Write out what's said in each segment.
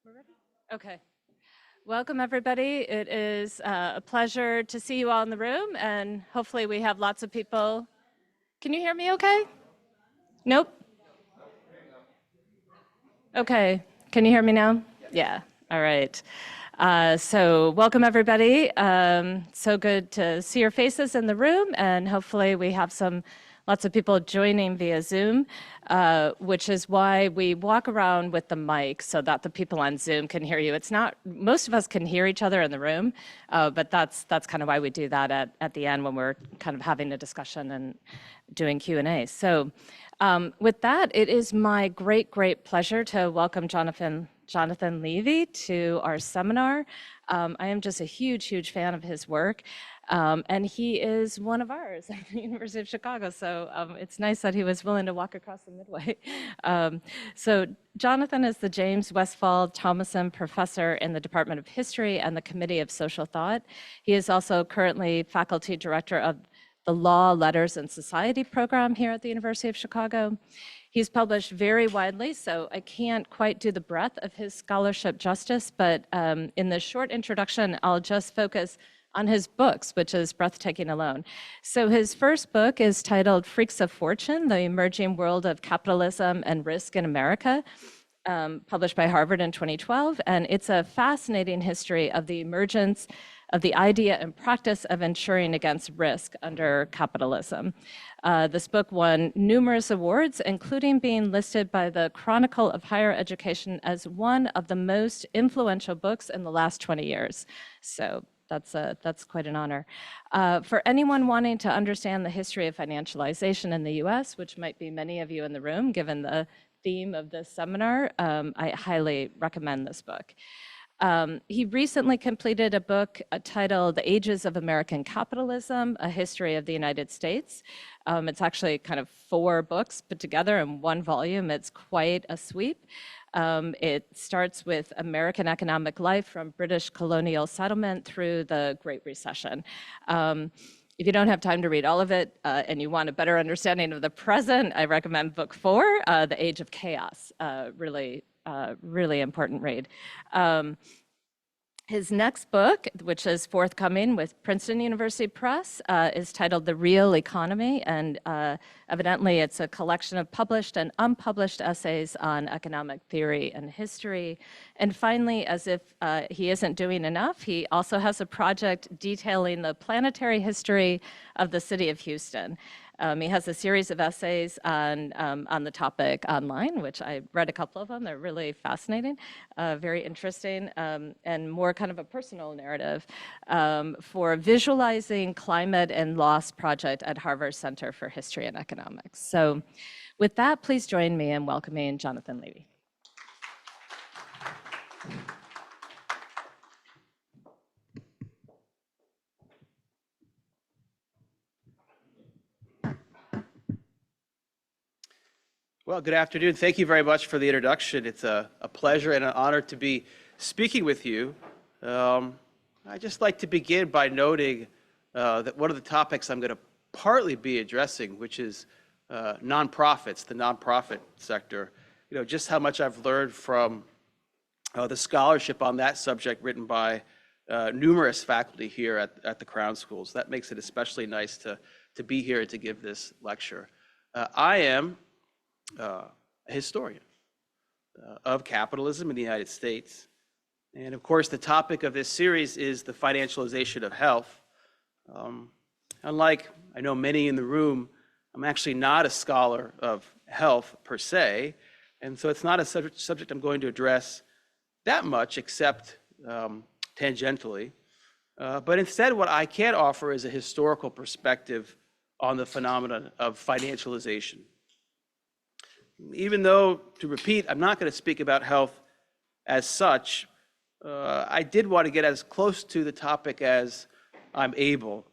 We're ready? Okay. Welcome, everybody. It is a pleasure to see you all in the room, and hopefully we have lots of people. Can you hear me okay? Nope? Okay. Can you hear me now? Yeah. All right. So welcome, everybody. So good to see your faces in the room, and hopefully we have lots of people joining via Zoom, which is why we walk around with the mic so that the people on Zoom can hear you. It's not, most of us can hear each other in the room, but that's kind of why we do that at the end when we're kind of having a discussion and doing Q&A. So with that, it is my great pleasure to welcome Jonathan Levy to our seminar. I am just a huge fan of his work. And he is one of ours at the University of Chicago, so it's nice that he was willing to walk across the Midway. So Jonathan is the James Westphal Thomason Professor in the Department of History and the Committee of Social Thought. He is also currently Faculty Director of the Law, Letters, and Society program here at the University of Chicago. He's published very widely, so I can't quite do the breadth of his scholarship justice, but in the short introduction, I'll just focus on his books, which is breathtaking alone. So his first book is titled Freaks of Fortune, The Emerging World of Capitalism and Risk in America, published by Harvard in 2012. And it's a fascinating history of the emergence of the idea and practice of insuring against risk under capitalism. This book won numerous awards, including being listed by the Chronicle of Higher Education as one of the most influential books in the last 20 years. So that's quite an honor. For anyone wanting to understand the history of financialization in the US, which might be many of you in the room, given the theme of this seminar, I highly recommend this book. He recently completed a book titled The Ages of American Capitalism, A History of the United States. It's actually kind of 4 books put together in one volume. It's quite a sweep. It starts with American economic life from British colonial settlement through the Great Recession. If you don't have time to read all of it and you want a better understanding of the present, I recommend book 4, The Age of Chaos. Really important read. His next book, which is forthcoming with Princeton University Press, is titled The Real Economy, and evidently it's a collection of published and unpublished essays on economic theory and history. And finally, as if he isn't doing enough, he also has a project detailing the planetary history of the city of Houston. He has a series of essays on the topic online, which I read a couple of them. They're really fascinating, very interesting, and more kind of a personal narrative for Visualizing Climate and Loss project at Harvard Center for History and Economics. So with that, please join me in welcoming Jonathan Levy. Well, good afternoon. Thank you very much for the introduction. It's a pleasure and an honor to be speaking with you. I'd just like to begin by noting that one of the topics I'm going to partly be addressing, which is nonprofits, the nonprofit sector. You know, just how much I've learned from the scholarship on that subject written by numerous faculty here at the Crown Schools. That makes it especially nice to be here and to give this lecture. I am a historian of capitalism in the United States. And of course, the topic of this series is the financialization of health. Unlike, I know many in the room, I'm actually not a scholar of health per se. And so it's not a subject I'm going to address that much, except tangentially. But instead, what I can offer is a historical perspective on the phenomenon of financialization. Even though, to repeat, I'm not going to speak about health as such, I did want to get as close to the topic as I'm able.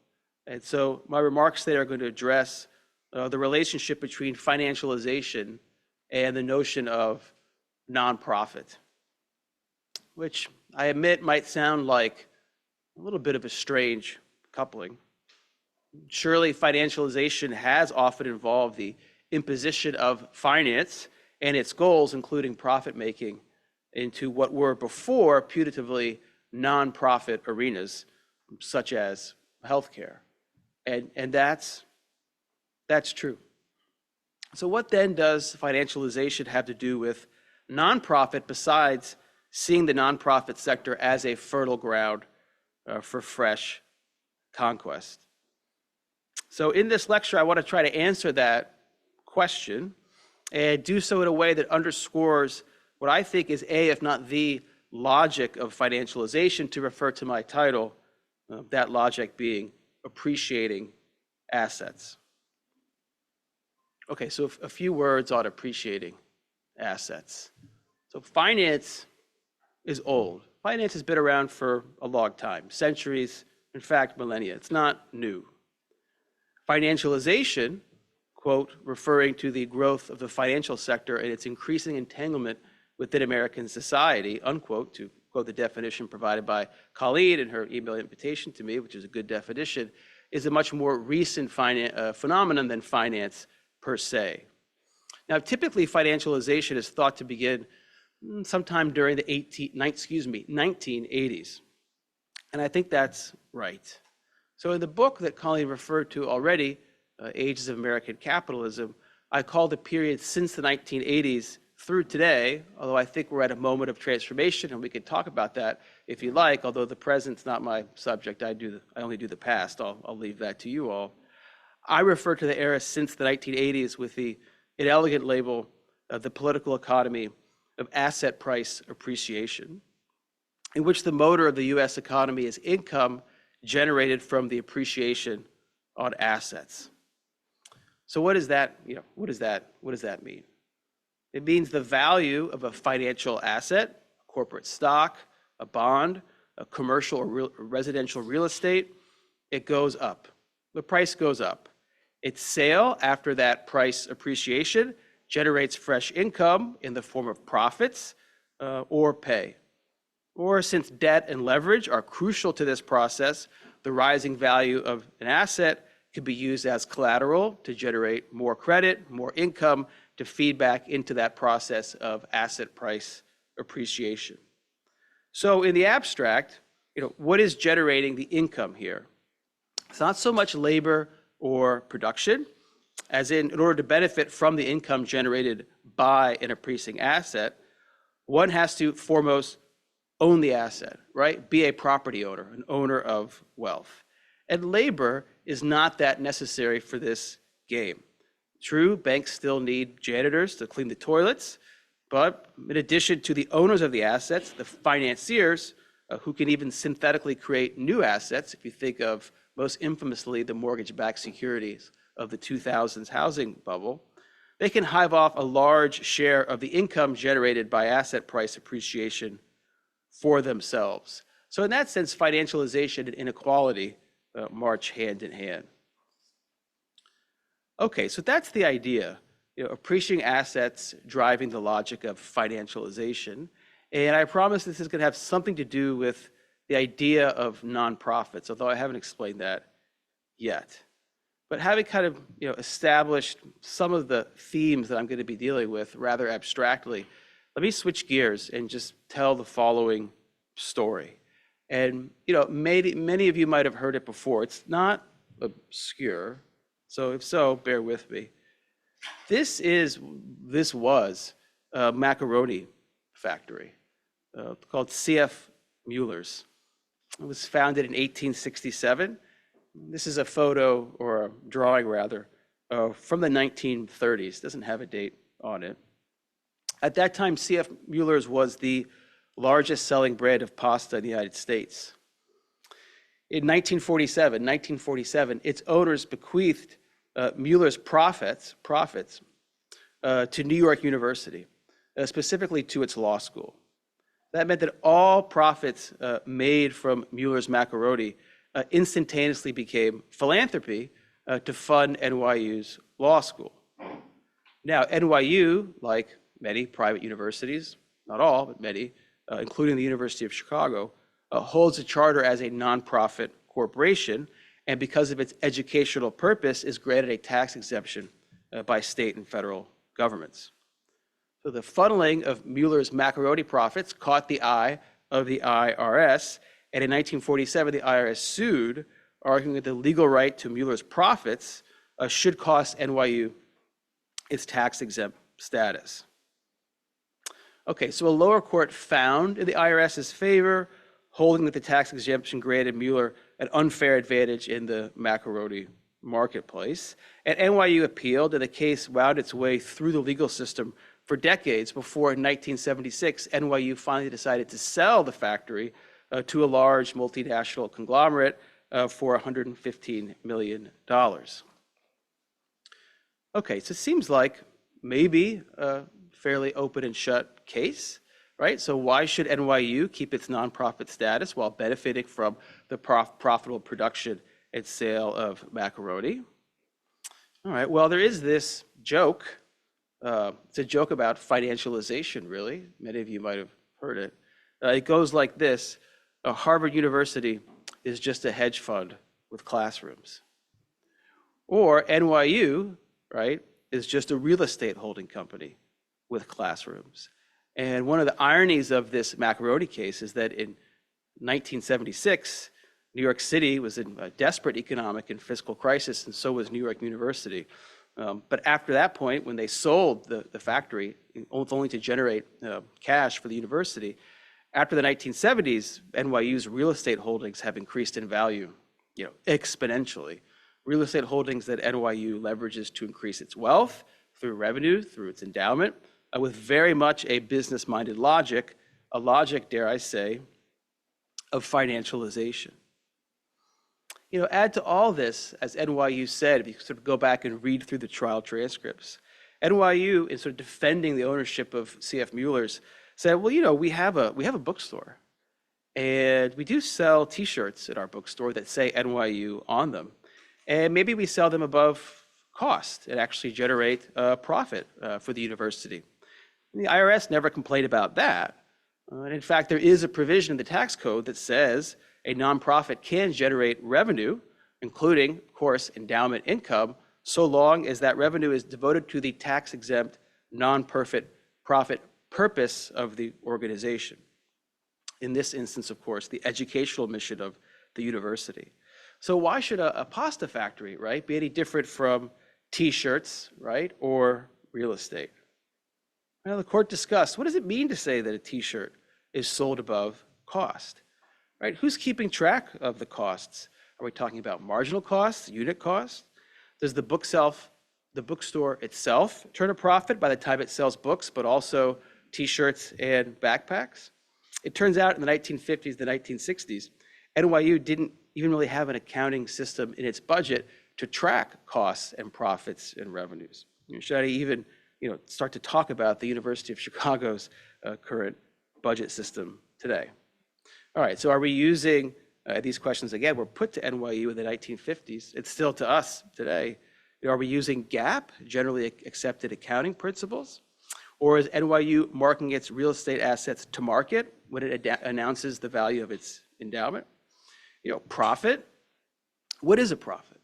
And so my remarks today are going to address the relationship between financialization and the notion of nonprofit, which I admit might sound like a little bit of a strange coupling. Surely financialization has often involved the imposition of finance and its goals, including profit making into what were before putatively nonprofit arenas, such as healthcare. And that's true. So what then does financialization have to do with nonprofit besides seeing the nonprofit sector as a fertile ground for fresh conquest? So in this lecture, I want to try to answer that question and do so in a way that underscores what I think is if not the logic of financialization, to refer to my title, that logic being appreciating assets. Okay, so a few words on appreciating assets. So finance is old. Finance has been around for a long time, centuries, in fact, millennia. It's not new. Financialization, quote, referring to the growth of the financial sector and its increasing entanglement within American society, unquote, to quote the definition provided by Colleen in her email invitation to me, which is a good definition, is a much more recent phenomenon than finance per se. Now, typically, financialization is thought to begin sometime during the 1980s. And I think that's right. So in the book that Colleen referred to already, Ages of American Capitalism, I call the period since the 1980s through today, although I think we're at a moment of transformation, and we can talk about that if you like, although the present's not my subject. I only do the past. I'll leave that to you all. I refer to the era since the 1980s with the inelegant label of the political economy of asset price appreciation, in which the motor of the U.S. economy is income generated from the appreciation on assets. So what does that mean? It means the value of a financial asset, a corporate stock, a bond, a commercial or residential real estate, it goes up. The price goes up. Its sale after that price appreciation generates fresh income in the form of profits or pay. Or since debt and leverage are crucial to this process, the rising value of an asset could be used as collateral to generate more credit, more income to feed back into that process of asset price appreciation. So in the abstract, what is generating the income here? It's not so much labor or production, as in order to benefit from the income generated by an appreciating asset, one has to foremost own the asset, right? Be a property owner, an owner of wealth. And labor is not that necessary for this game. True, banks still need janitors to clean the toilets, but in addition to the owners of the assets, the financiers, who can even synthetically create new assets, if you think of most infamously the mortgage-backed securities of the 2000s housing bubble, they can hive off a large share of the income generated by asset price appreciation for themselves. So in that sense, financialization and inequality march hand in hand. Okay, so that's the idea, appreciating assets driving the logic of financialization. And I promise this is going to have something to do with the idea of nonprofits, although I haven't explained that yet. But having kind of established some of the themes that I'm going to be dealing with rather abstractly, let me switch gears and just tell the following story. And many of you might have heard it before. It's not obscure, so if so, bear with me. This was a macaroni factory called C.F. Mueller's. It was founded in 1867. This is a photo, or a drawing rather, from the 1930s. Doesn't have a date on it. At that time, C.F. Mueller's was the largest selling brand of pasta in the United States. In 1947, its owners bequeathed Mueller's profits to New York University, specifically to its law school. That meant that all profits made from Mueller's macaroni instantaneously became philanthropy to fund NYU's law school. Now, NYU, like many private universities, not all, but many, including the University of Chicago, holds a charter as a nonprofit corporation, and because of its educational purpose, is granted a tax exemption by state and federal governments. So the funneling of Mueller's macaroni profits caught the eye of the IRS, and in 1947, the IRS sued, arguing that the legal right to Mueller's profits should cost NYU its tax-exempt status. Okay, so a lower court found in the IRS's favor, holding that the tax exemption granted Mueller an unfair advantage in the macaroni marketplace. And NYU appealed, and the case wound its way through the legal system for decades before, in 1976, NYU finally decided to sell the factory to a large multinational conglomerate for $115 million. Okay, so it seems like maybe a fairly open and shut case, right? So why should NYU keep its nonprofit status while benefiting from the profitable production and sale of macaroni? All right, well, there is this joke. It's a joke about financialization, really. Many of you might have heard it. It goes like this. Harvard University is just a hedge fund with classrooms. Or NYU, right, is just a real estate holding company with classrooms. And one of the ironies of this macaroni case is that in 1976, New York City was in a desperate economic and fiscal crisis, and so was New York University. But after that point, when they sold the factory, only to generate cash for the university, after the 1970s, NYU's real estate holdings have increased in value, exponentially. Real estate holdings that NYU leverages to increase its wealth through revenue, through its endowment, with very much a business-minded logic, a logic, dare I say, of financialization. Add to all this, as NYU said, if you sort of go back and read through the trial transcripts, NYU, in sort of defending the ownership of C.F. Mueller's, said, well, we have a bookstore, and we do sell T-shirts at our bookstore that say NYU on them, and maybe we sell them above cost and actually generate a profit for the university. And the IRS never complained about that. And in fact, there is a provision in the tax code that says a nonprofit can generate revenue, including, of course, endowment income, so long as that revenue is devoted to the tax-exempt, non-profit purpose of the organization. In this instance, of course, the educational mission of the university. So why should a pasta factory, right, be any different from T-shirts, right, or real estate? Well, the court discussed, what does it mean to say that a T-shirt is sold above cost? Right? Who's keeping track of the costs? Are we talking about marginal costs, unit costs? Does the bookstore itself turn a profit by the time it sells books, but also T-shirts and backpacks? It turns out in the 1950s, the 1960s, NYU didn't even really have an accounting system in its budget to track costs and profits and revenues. Should I even start to talk about the University of Chicago's current budget system today? All right, so are we using, these questions again were put to NYU in the 1950s, it's still to us today. Are we using GAAP, generally accepted accounting principles? Or is NYU marking its real estate assets to market when it announces the value of its endowment? Profit, what is a profit?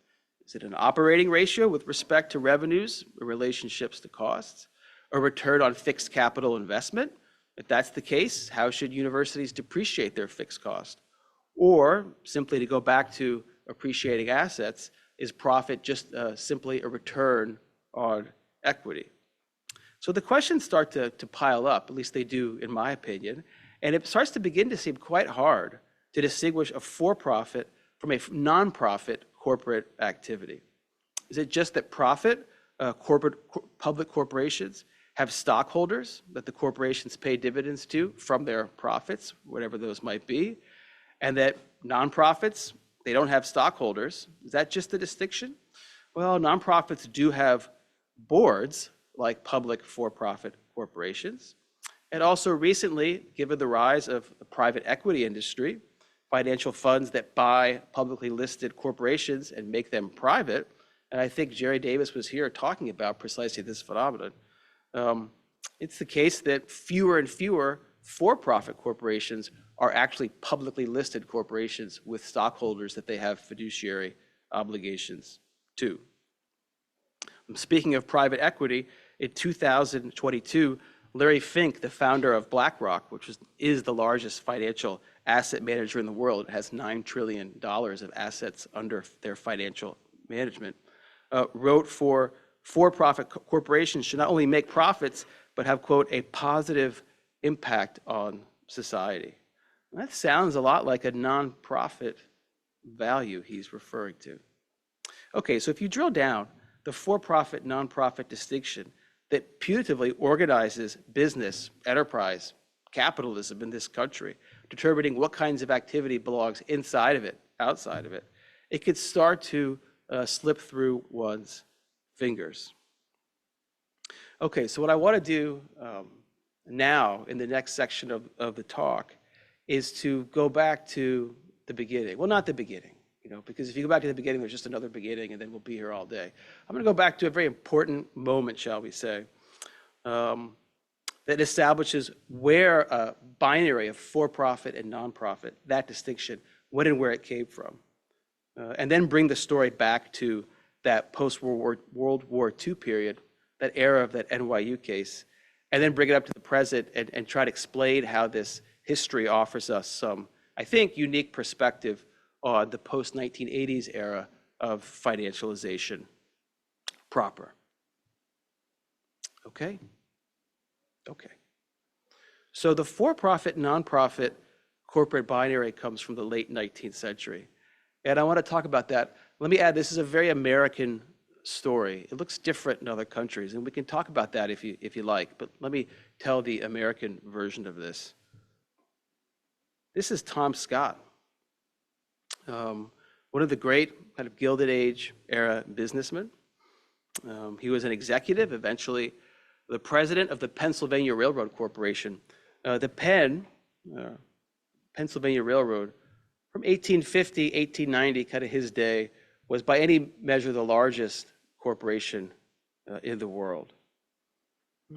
Is it an operating ratio with respect to revenues or relationships to costs? A return on fixed capital investment? If that's the case, how should universities depreciate their fixed cost? Or, simply to go back to appreciating assets, is profit just simply a return on equity? So the questions start to pile up, at least they do in my opinion, and it starts to begin to seem quite hard to distinguish a for-profit from a non-profit corporate activity. Is it just that public corporations have stockholders that the corporations pay dividends to from their profits, whatever those might be, and that nonprofits, they don't have stockholders? Is that just the distinction? Well, nonprofits do have boards like public for-profit corporations. And also recently, given the rise of the private equity industry, financial funds that buy publicly listed corporations and make them private, and I think Jerry Davis was here talking about precisely this phenomenon. It's the case that fewer and fewer for-profit corporations are actually publicly listed corporations with stockholders that they have fiduciary obligations to. Speaking of private equity, in 2022, Larry Fink, the founder of BlackRock, which is the largest financial asset manager in the world, has $9 trillion of assets under their financial management, wrote for-profit corporations should not only make profits, but have, quote, a positive impact on society. And that sounds a lot like a nonprofit value he's referring to. Okay, so if you drill down, the for-profit, nonprofit distinction that putatively organizes business, enterprise, capitalism in this country, determining what kinds of activity belongs inside of it, outside of it, it could start to slip through one's fingers. Okay, so what I want to do now in the next section of the talk is to go back to the beginning. Well, not the beginning, because if you go back to the beginning, there's just another beginning, and then we'll be here all day. I'm going to go back to a very important moment, shall we say, that establishes where a binary of for-profit and nonprofit, that distinction, when and where it came from, and then bring the story back to that post-World War II period, that era of that NYU case, and then bring it up to the present and try to explain how this history offers us some, I think, unique perspective on the post-1980s era of financialization proper. Okay? Okay. So the for-profit, nonprofit corporate binary comes from the late 19th century. And I want to talk about that. Let me add, this is a very American story. It looks different in other countries, and we can talk about that if you like, but let me tell the American version of this. This is Tom Scott, one of the great kind of Gilded Age era businessmen. He was an executive, eventually the president of the Pennsylvania Railroad Corporation. The Pennsylvania Railroad, from 1850, 1890, kind of his day, was by any measure the largest corporation in the world.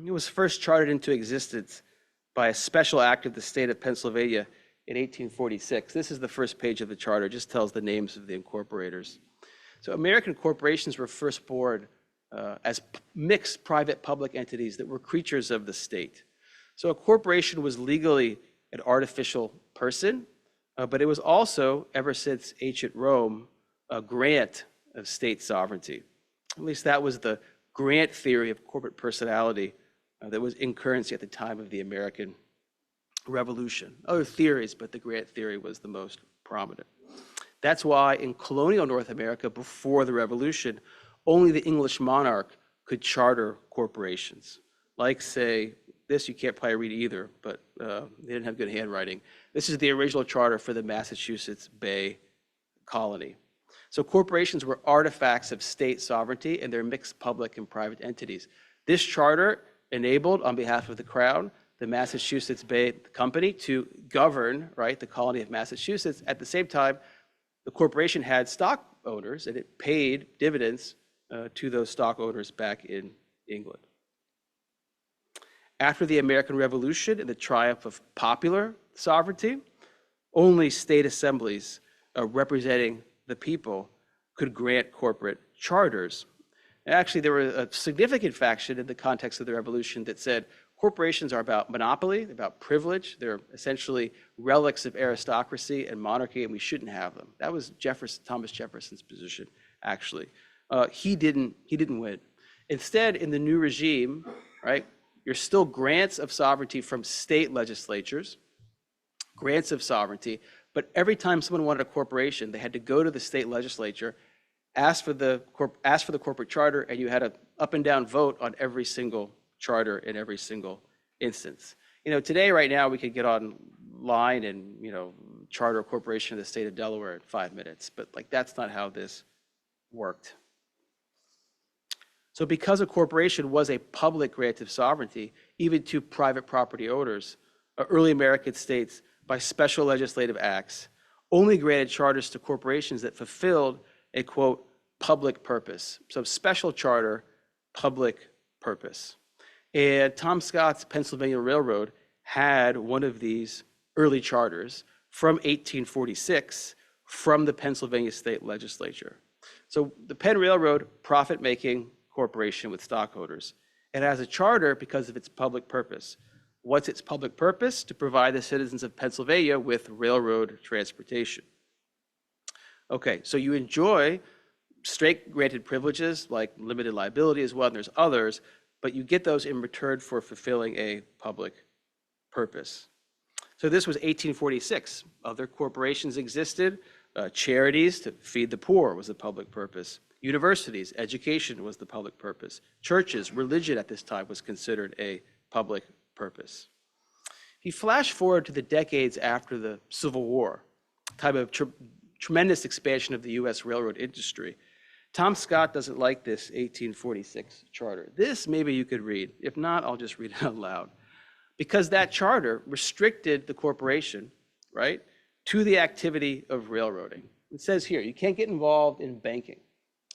It was first chartered into existence by a special act of the state of Pennsylvania in 1846. This is the first page of the charter, just tells the names of the incorporators. So American corporations were first born as mixed private-public entities that were creatures of the state. So a corporation was legally an artificial person, but it was also, ever since ancient Rome, a grant of state sovereignty. At least that was the grant theory of corporate personality that was in currency at the time of the American Revolution. Other theories, but the grant theory was the most prominent. That's why in colonial North America, before the Revolution, only the English monarch could charter corporations. Like, say, this you can't probably read either, but they didn't have good handwriting. This is the original charter for the Massachusetts Bay Colony. So corporations were artifacts of state sovereignty, and they're mixed public and private entities. This charter enabled, on behalf of the Crown, the Massachusetts Bay Company to govern, right, the colony of Massachusetts. At the same time, the corporation had stock owners, and it paid dividends to those stock owners back in England. After the American Revolution and the triumph of popular sovereignty, only state assemblies representing the people could grant corporate charters. Actually, there was a significant faction in the context of the Revolution that said corporations are about monopoly, they're about privilege, they're essentially relics of aristocracy and monarchy, and we shouldn't have them. That was Thomas Jefferson's position, actually. He didn't win. Instead, in the new regime, right, you're still grants of sovereignty from state legislatures, grants of sovereignty, but every time someone wanted a corporation, they had to go to the state legislature, ask for the corporate charter, and you had an up and down vote on every single charter in every single instance. Today, right now, we could get online and, charter a corporation in the state of Delaware in 5 minutes, but that's not how this worked. So because a corporation was a public grant of sovereignty, even to private property owners, early American states, by special legislative acts, only granted charters to corporations that fulfilled a, quote, public purpose. So special charter, public purpose. And Tom Scott's Pennsylvania Railroad had one of these early charters from 1846 from the Pennsylvania State Legislature. So the Penn Railroad, profit-making corporation with stockholders. It has a charter because of its public purpose. What's its public purpose? To provide the citizens of Pennsylvania with railroad transportation. Okay, so you enjoy straight granted privileges like limited liability as well, and there's others, but you get those in return for fulfilling a public purpose. So this was 1846. Other corporations existed. Charities to feed the poor was the public purpose. Universities, education was the public purpose. Churches, religion at this time was considered a public purpose. If you flash forward to the decades after the Civil War, time of tremendous expansion of the US railroad industry, Tom Scott doesn't like this 1846 charter. This maybe you could read. If not, I'll just read it out loud. Because that charter restricted the corporation, right, to the activity of railroading. It says here, you can't get involved in banking.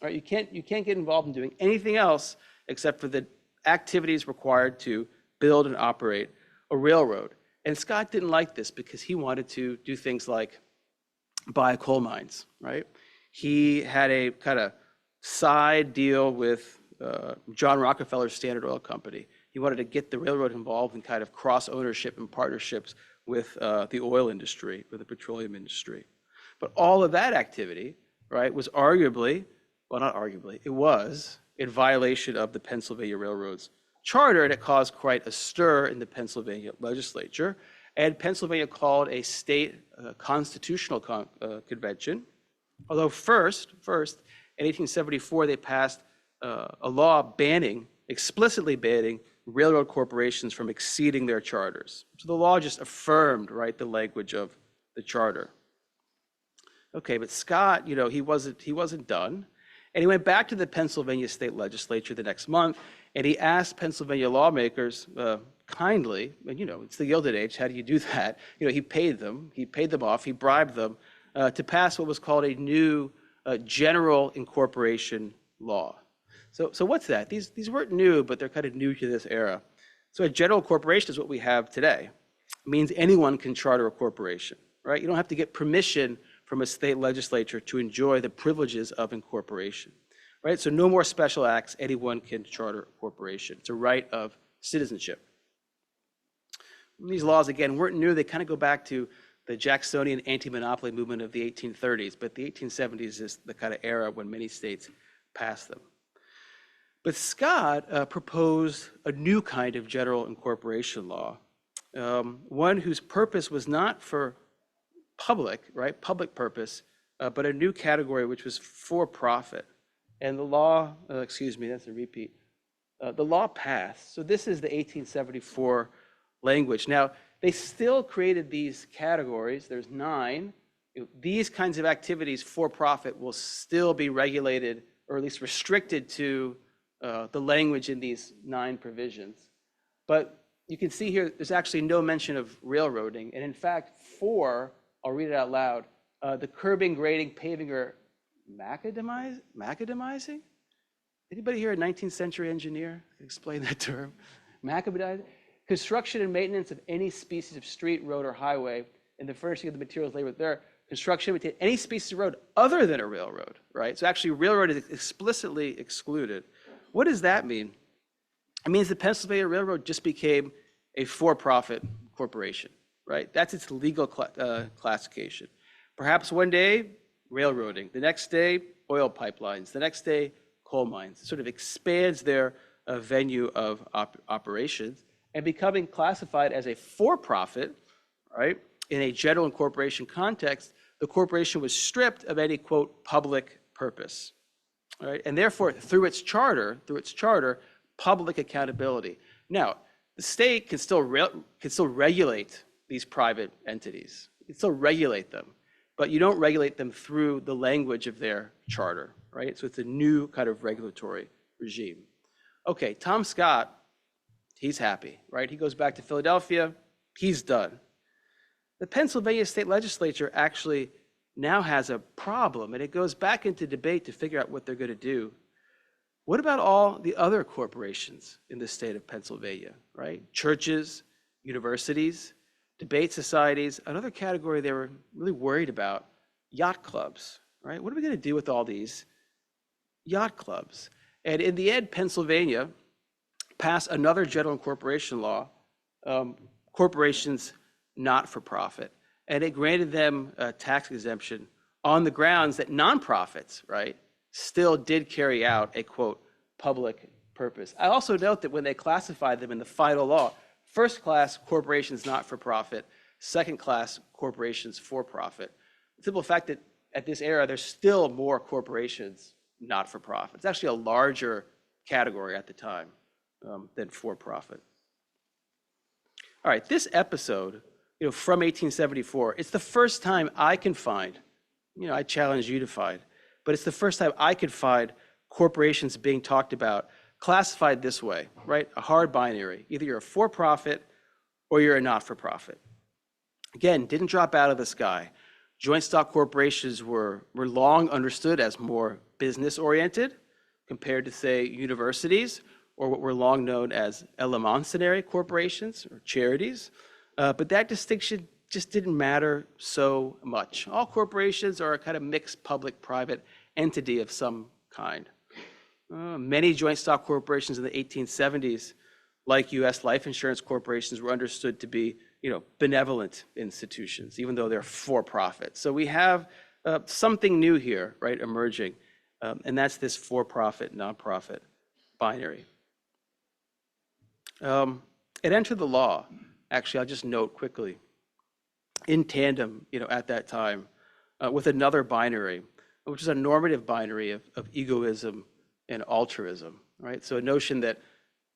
Right? You can't get involved in doing anything else except for the activities required to build and operate a railroad. And Scott didn't like this because he wanted to do things like buy coal mines, right? He had a kind of side deal with John Rockefeller's Standard Oil Company. He wanted to get the railroad involved in kind of cross ownership and partnerships with the oil industry, with the petroleum industry. But all of that activity, right, was arguably, well, not arguably, it was in violation of the Pennsylvania Railroad's charter, and it caused quite a stir in the Pennsylvania legislature. And Pennsylvania called a state constitutional convention. Although first, in 1874, they passed a law explicitly banning railroad corporations from exceeding their charters. So the law just affirmed, right, the language of the charter. Okay, but Scott, he wasn't done. And he went back to the Pennsylvania state legislature the next month, and he asked Pennsylvania lawmakers kindly, and it's the Gilded Age, how do you do that? He paid them off, he bribed them to pass what was called a new general incorporation law. So what's that? These weren't new, but they're kind of new to this era. So a general corporation is what we have today. It means anyone can charter a corporation, right? You don't have to get permission from a state legislature to enjoy the privileges of incorporation, right? So no more special acts, anyone can charter a corporation. It's a right of citizenship. These laws, again, weren't new. They kind of go back to the Jacksonian anti-monopoly movement of the 1830s, but the 1870s is the kind of era when many states passed them. But Scott proposed a new kind of general incorporation law, one whose purpose was not for public purpose, but a new category which was for profit. And the law, that's a repeat. The law passed. So this is the 1874 language. Now, they still created these categories. There's 9. These kinds of activities for profit will still be regulated, or at least restricted to the language in these 9 provisions. But you can see here, there's actually no mention of railroading. And in fact, 4, I'll read it out loud, the curbing, grading, paving, or macadamizing? Anybody here a 19th century engineer? Can explain that term? Macadamizing? Construction and maintenance of any species of street, road, or highway, and the furnishing of the materials labor there. Construction of any species of road other than a railroad, right? So actually, railroad is explicitly excluded. What does that mean? It means the Pennsylvania Railroad just became a for-profit corporation, right? That's its legal classification. Perhaps one day, railroading. The next day, oil pipelines. The next day, coal mines. It sort of expands their venue of operations, and becoming classified as a for-profit, right? In a general incorporation context, the corporation was stripped of any, quote, public purpose, right? And therefore, through its charter, public accountability. Now, the state can still regulate these private entities. You can still regulate them, but you don't regulate them through the language of their charter, right? So it's a new kind of regulatory regime. Okay, Tom Scott, he's happy, right? He goes back to Philadelphia, he's done. The Pennsylvania state legislature actually now has a problem, and it goes back into debate to figure out what they're going to do. What about all the other corporations in the state of Pennsylvania, right? Churches, universities, debate societies. Another category they were really worried about, yacht clubs, right? What are we going to do with all these yacht clubs? And in the end, Pennsylvania pass another general incorporation law, corporations not for profit. And it granted them a tax exemption on the grounds that nonprofits, right, still did carry out a, quote, public purpose. I also note that when they classified them in the final law, first class corporations not for profit, second class corporations for profit. The simple fact that at this era, there's still more corporations not for profit. It's actually a larger category at the time than for profit. All right, this episode, from 1874, it's the first time I can find, I challenge you to find, but it's the first time I could find corporations being talked about classified this way, right? A hard binary. Either you're a for-profit or you're a not-for-profit. Again, didn't drop out of the sky. Joint stock corporations were long understood as more business-oriented compared to, say, universities, or what were long known as eleemosynary corporations or charities. But that distinction just didn't matter so much. All corporations are a kind of mixed public-private entity of some kind. Many joint stock corporations in the 1870s, like U.S. life insurance corporations, were understood to be, benevolent institutions, even though they're for-profit. So we have something new here, right, emerging, and that's this for-profit, non-profit binary. It entered the law, actually, I'll just note quickly, in tandem, at that time, with another binary, which is a normative binary of egoism and altruism, right? So a notion that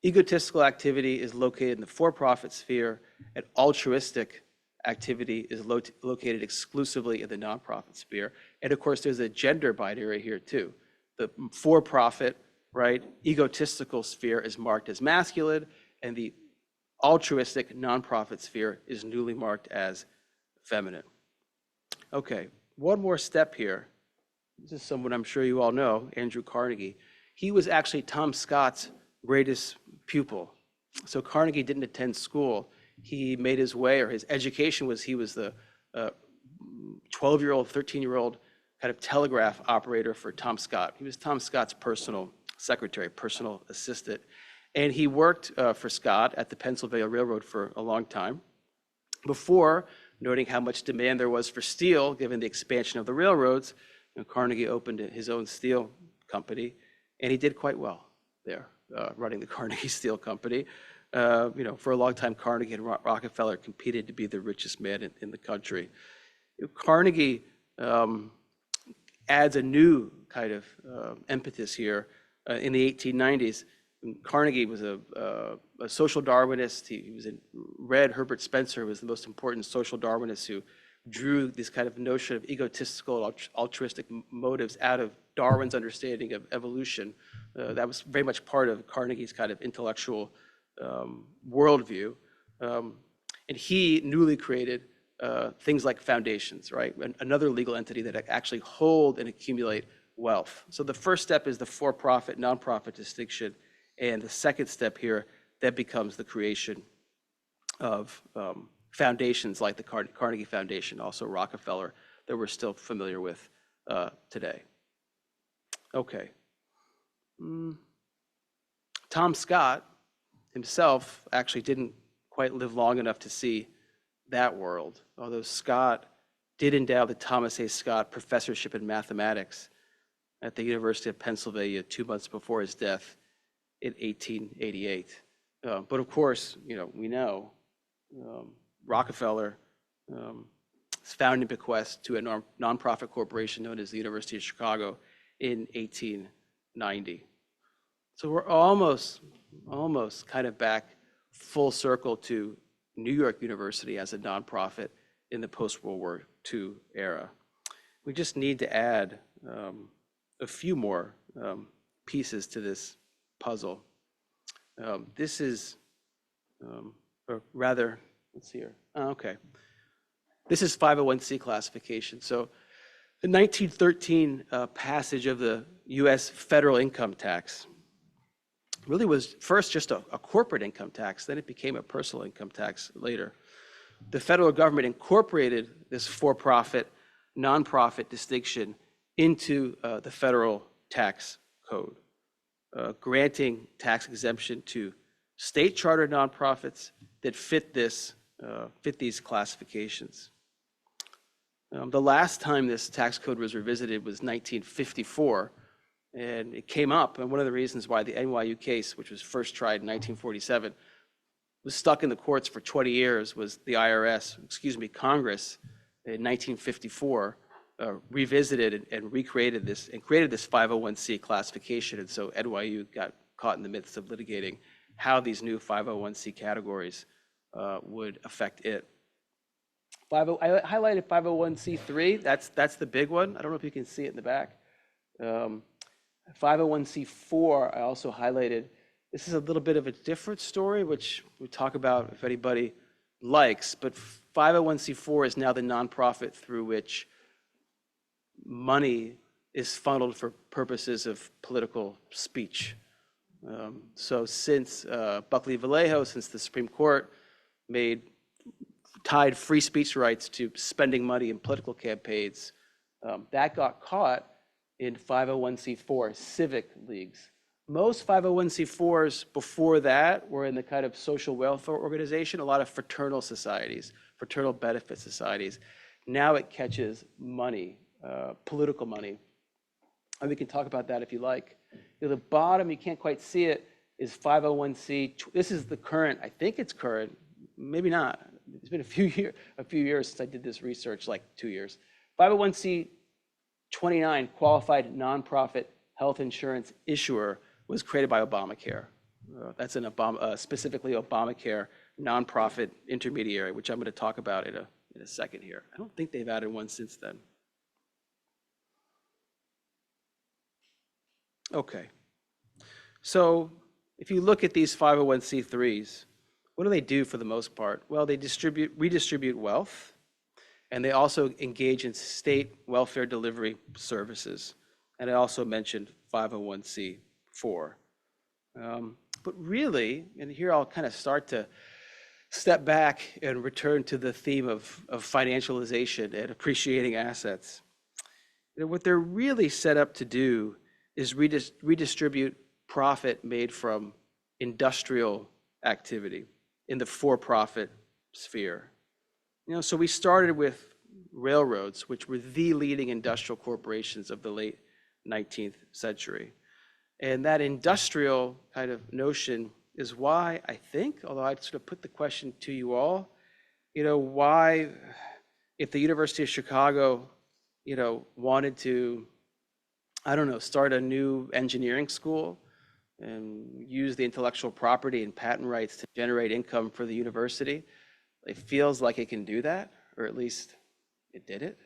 egotistical activity is located in the for-profit sphere and altruistic activity is located exclusively in the nonprofit sphere. And of course, there's a gender binary here too. The for-profit, right, egotistical sphere is marked as masculine, and the altruistic nonprofit sphere is newly marked as feminine. Okay, one more step here. This is someone I'm sure you all know, Andrew Carnegie. He was actually Tom Scott's greatest pupil. So Carnegie didn't attend school. He made his way, or his education was, he was the 12-year-old, 13-year-old kind of telegraph operator for Tom Scott. He was Tom Scott's personal secretary, personal assistant. And he worked for Scott at the Pennsylvania Railroad for a long time before noting how much demand there was for steel, given the expansion of the railroads. Carnegie opened his own steel company, and he did quite well there, running the Carnegie Steel Company. For a long time, Carnegie and Rockefeller competed to be the richest man in the country. Carnegie adds a new kind of impetus here in the 1890s. Carnegie was a social Darwinist. He read Herbert Spencer, who was the most important social Darwinist, who drew this kind of notion of egotistical, altruistic motives out of Darwin's understanding of evolution. That was very much part of Carnegie's kind of intellectual worldview. And he newly created things like foundations, right? Another legal entity that actually hold and accumulate wealth. So the first step is the for-profit, nonprofit distinction. And the second step here, that becomes the creation of foundations like the Carnegie Foundation, also Rockefeller, that we're still familiar with today. Okay. Tom Scott himself actually didn't quite live long enough to see that world, although Scott did endow the Thomas A. Scott Professorship in Mathematics at the University of Pennsylvania 2 months before his death in 1888. But of course, we know Rockefeller founding bequest to a nonprofit corporation known as the University of Chicago in 1890. So we're almost kind of back full circle to New York University as a nonprofit in the post-World War II era. We just need to add a few more pieces to this puzzle. This is, or rather, let's see here. Okay. This is 501c classification. So the 1913 passage of the U.S. federal income tax really was first just a corporate income tax, then it became a personal income tax later. The federal government incorporated this for-profit, nonprofit distinction into the federal tax code, granting tax exemption to state chartered nonprofits that fit these classifications. The last time this tax code was revisited was 1954, and it came up, and one of the reasons why the NYU case, which was first tried in 1947, was stuck in the courts for 20 years was the Congress in 1954 revisited and recreated this and created this 501c classification. And so NYU got caught in the midst of litigating how these new 501c categories would affect it. I highlighted 501c3. That's the big one. I don't know if you can see it in the back. 501c4, I also highlighted. This is a little bit of a different story, which we talk about if anybody likes, but 501c4 is now the nonprofit through which money is funneled for purposes of political speech. So since Buckley Vallejo, since the Supreme Court tied free speech rights to spending money in political campaigns, that got caught in 501c4 civic leagues. Most 501c4s before that were in the kind of social welfare organization, a lot of fraternal societies, fraternal benefit societies. Now it catches money, political money. And we can talk about that if you like. The bottom, you can't quite see it, is 501c. This is the current, I think it's current, maybe not. It's been a few years since I did this research, like 2 years. 501c 29, qualified nonprofit health insurance issuer, was created by Obamacare. That's an specifically Obamacare nonprofit intermediary, which I'm going to talk about in a second here. I don't think they've added one since then. Okay. So if you look at these 501c3s, what do they do for the most part? Well, they redistribute wealth, and they also engage in state welfare delivery services. And I also mentioned 501c4. But really, and here I'll kind of start to step back and return to the theme of financialization and appreciating assets. What they're really set up to do is redistribute profit made from industrial activity in the for-profit sphere. So we started with railroads, which were the leading industrial corporations of the late 19th century. And that industrial kind of notion is why I think, although I'd sort of put the question to you all, why, if the University of Chicago, wanted to, start a new engineering school and use the intellectual property and patent rights to generate income for the university, it feels like it can do that, or at least it did it.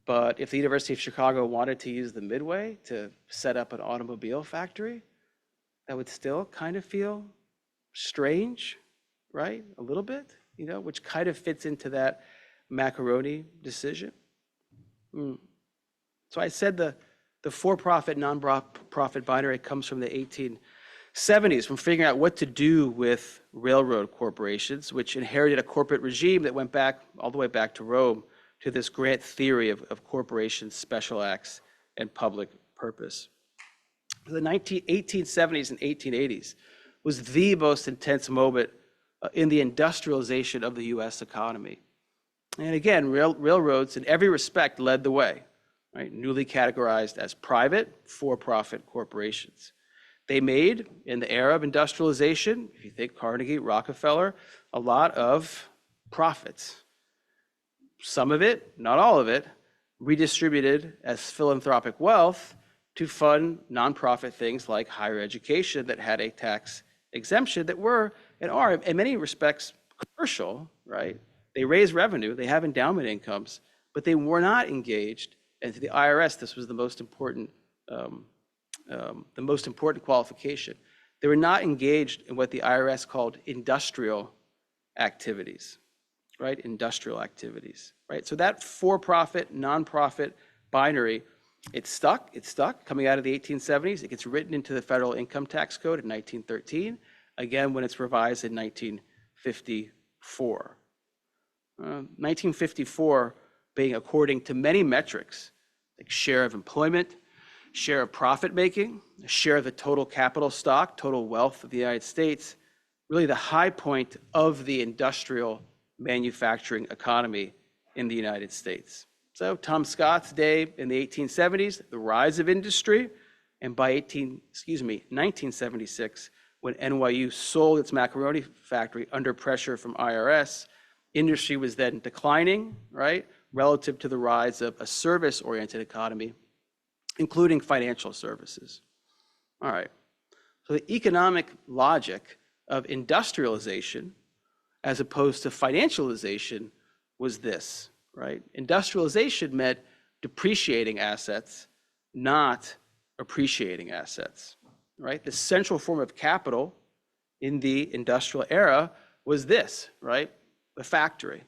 But if the University of Chicago wanted to use the Midway to set up an automobile factory, that would still kind of feel strange, right? A little bit, which kind of fits into that macaroni decision. So I said the for-profit, non-profit binary comes from the 1870s, from figuring out what to do with railroad corporations, which inherited a corporate regime that went back all the way back to Rome, to this grand theory of corporations, special acts, and public purpose. The 1870s and 1880s was the most intense moment in the industrialization of the US economy. And again, railroads in every respect led the way, right? Newly categorized as private, for-profit corporations. They made, in the era of industrialization, if you think Carnegie, Rockefeller, a lot of profits. Some of it, not all of it, redistributed as philanthropic wealth to fund nonprofit things like higher education that had a tax exemption that were and are in many respects commercial, right? They raise revenue, they have endowment incomes, but they were not engaged. And to the IRS, this was the most important qualification. They were not engaged in what the IRS called industrial activities. Right, industrial activities, right? So that for-profit, non-profit binary, it's stuck coming out of the 1870s. It gets written into the federal income tax code in 1913, again when it's revised in 1954. 1954 being, according to many metrics, like share of employment, share of profit making, share of the total capital stock, total wealth of the United States, really the high point of the industrial manufacturing economy in the United States. So Tom Scott's day in the 1870s, the rise of industry, and by 1976, when NYU sold its macaroni factory under pressure from IRS, industry was then declining, right, relative to the rise of a service-oriented economy, including financial services. All right, so the economic logic of industrialization as opposed to financialization was this, right? Industrialization meant depreciating assets, not appreciating assets, right? The central form of capital in the industrial era was this, right? The factory.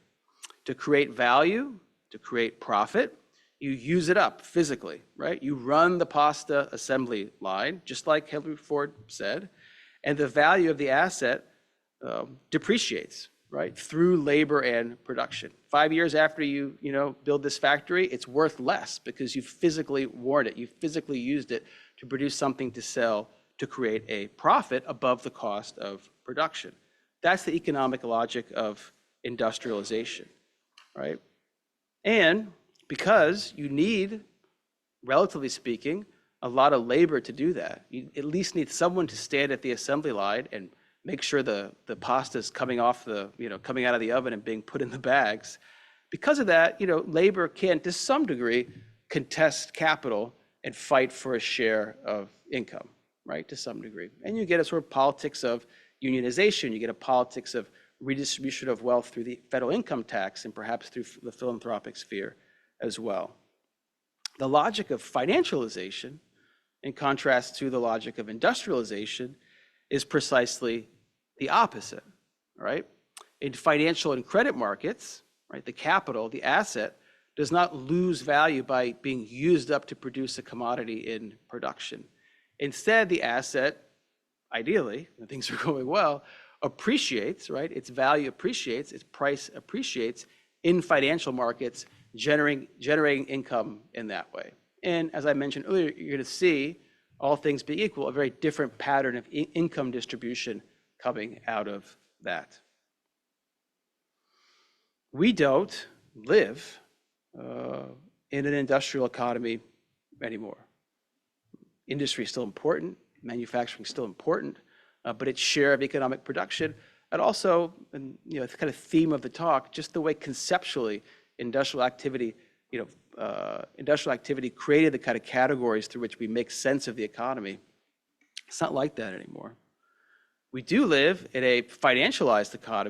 To create value, to create profit, you use it up physically, right? You run the pasta assembly line, just like Henry Ford said, and the value of the asset depreciates, right, through labor and production. 5 years after you build this factory, it's worth less because you physically worn it, you physically used it to produce something to sell to create a profit above the cost of production. That's the economic logic of industrialization, right? And because you need, relatively speaking, a lot of labor to do that, you at least need someone to stand at the assembly line and make sure the pasta is coming off coming out of the oven and being put in the bags. Because of that, labor can, to some degree, contest capital and fight for a share of income, right, to some degree. And you get a sort of politics of unionization, you get a politics of redistribution of wealth through the federal income tax and perhaps through the philanthropic sphere as well. The logic of financialization, in contrast to the logic of industrialization, is precisely the opposite, right? In financial and credit markets, right, the capital, the asset, does not lose value by being used up to produce a commodity in production. Instead, the asset, ideally, when things are going well, appreciates, right? Its value appreciates, its price appreciates in financial markets, generating income in that way. And as I mentioned earlier, you're going to see, all things being equal, a very different pattern of income distribution coming out of that. We don't live in an industrial economy anymore. Industry is still important, manufacturing is still important, but its share of economic production, and also, it's kind of theme of the talk, just the way conceptually industrial activity created the kind of categories through which we make sense of the economy. It's not like that anymore. We do live in a financialized economy.